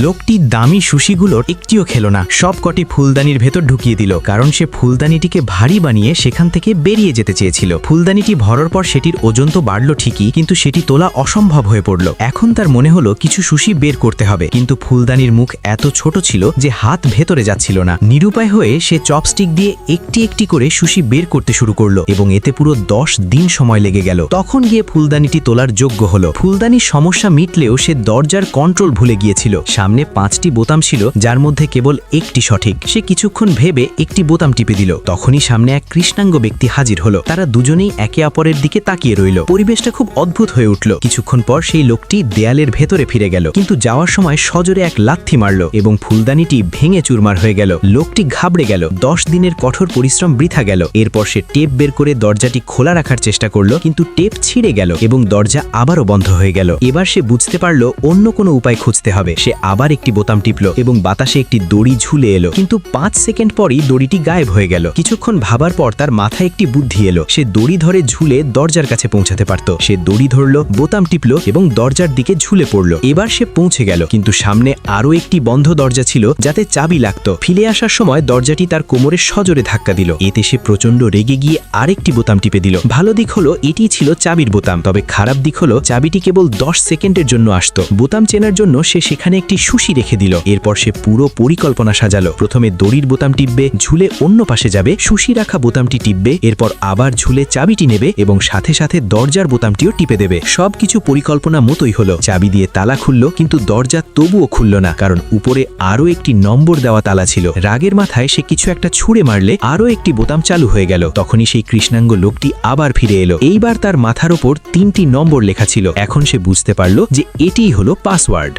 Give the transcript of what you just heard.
লোকটি দামি সুশিগুলোর একটিও খেল না, সবকটি ফুলদানির ভেতর ঢুকিয়ে দিল, কারণ সে ফুলদানিটিকে ভারী বানিয়ে সেখান থেকে বেরিয়ে যেতে চেয়েছিল। ফুলদানিটি ভরার পর সেটির ওজন তো বাড়ল ঠিকই, কিন্তু সেটি তোলা অসম্ভব হয়ে পড়ল। এখন তার মনে হলো কিছু সুশি বের করতে হবে, কিন্তু ফুলদানির মুখ এত ছোট ছিল যে হাত ভেতরে যাচ্ছিল না। নিরুপায় হয়ে সে চপস্টিক দিয়ে একটি একটি করে সুশি বের করতে শুরু করলো এবং এতে পুরো 10 দিন সময় লেগে গেল। তখন গিয়ে ফুলদানিটি তোলার যোগ্য হলো। ফুলদানির সমস্যা মিটলেও সে দরজার কন্ট্রোল ভুলে গিয়েছিল। সামনে 5টি বোতাম ছিল, যার মধ্যে কেবল একটি সঠিক। সে কিছুক্ষণ ভেবে একটি বোতাম টিপে দিল। তখনই সামনে এক কৃষ্ণাঙ্গ ব্যক্তি হাজির হলো। তারা দুজনেই একে অপরের দিকে তাকিয়ে রইল। পরিবেশটা খুব অদ্ভুত হয়ে উঠল। কিছুক্ষণ পর সেই লোকটি দেয়ালের ভেতরে ফিরে গেল, কিন্তু যাওয়ার সময় সজোরে এক লাথি মারল এবং ফুলদানিটি ভেঙে চুরমার হয়ে গেল। লোকটি ঘাবড়ে গেল। 10 দিনের কঠোর পরিশ্রম বৃথা গেল। এরপর সে টেপ বের করে দরজাটি খোলা রাখার চেষ্টা করলো, কিন্তু টেপ ছিঁড়ে গেল এবং দরজা আবারও বন্ধ হয়ে গেল। এবার সে বুঝতে পারল অন্য কোনো উপায় খুঁজতে হবে। সে আবার একটি বোতাম টিপল এবং বাতাসে একটি দড়ি ঝুলে এলো, কিন্তু 5 সেকেন্ড পরই দড়িটি গায়েব হয়ে গেল। কিছুক্ষণ ভাবার পর তার মাথায় একটি বুদ্ধি এলো। সে দড়ি ধরে ঝুলে দরজার কাছে পৌঁছাতে পারত। সে দড়ি ধরল, বোতাম টিপল এবং দরজার দিকে ঝুলে পড়ল। এবার সে পৌঁছে গেল, কিন্তু সামনে আরও একটি বন্ধ দরজা ছিল, যাতে চাবি লাগত। ফিরে আসার সময় দরজাটি তার কোমরে সজোরে ধাক্কা দিল। এতে সে প্রচন্ড রেগে গিয়ে আরেকটি বোতাম টিপে দিল। ভালো দিক হলো এটি ছিল চাবির বোতাম, তবে খারাপ দিক হলো চাবিটি কেবল 10 সেকেন্ডের জন্য আসতো। বোতাম চেনার জন্য সে সেখানে একটি সুশি রেখে দিল। এরপর সে পুরো পরিকল্পনা সাজালো। প্রথমে দড়ির বোতাম টিপবে, ঝুলে অন্য পাশে যাবে, সুশি রাখা বোতামটি টিপবে, এরপর আবার ঝুলে চাবিটি নেবে এবং সাথে সাথে দরজার বোতামটিও টিপে দেবে। সবকিছু পরিকল্পনা মতোই হলো। চাবি দিয়ে তালা খুলল, কিন্তু দরজা তবুও খুলল না, কারণ উপরে আরও একটি নম্বর দেওয়া তালা ছিল। রাগের মাথায় সে কিছু একটা ছুঁড়ে মারলে আরও একটি বোতাম চালু হয়ে গেল। তখনই সেই কৃষ্ণাঙ্গ লোকটি আবার ফিরে এলো। এইবার তার মাথার ওপর 3টি নম্বর লেখা ছিল। এখন সে বুঝতে পারল যে এটিই হলো পাসওয়ার্ড।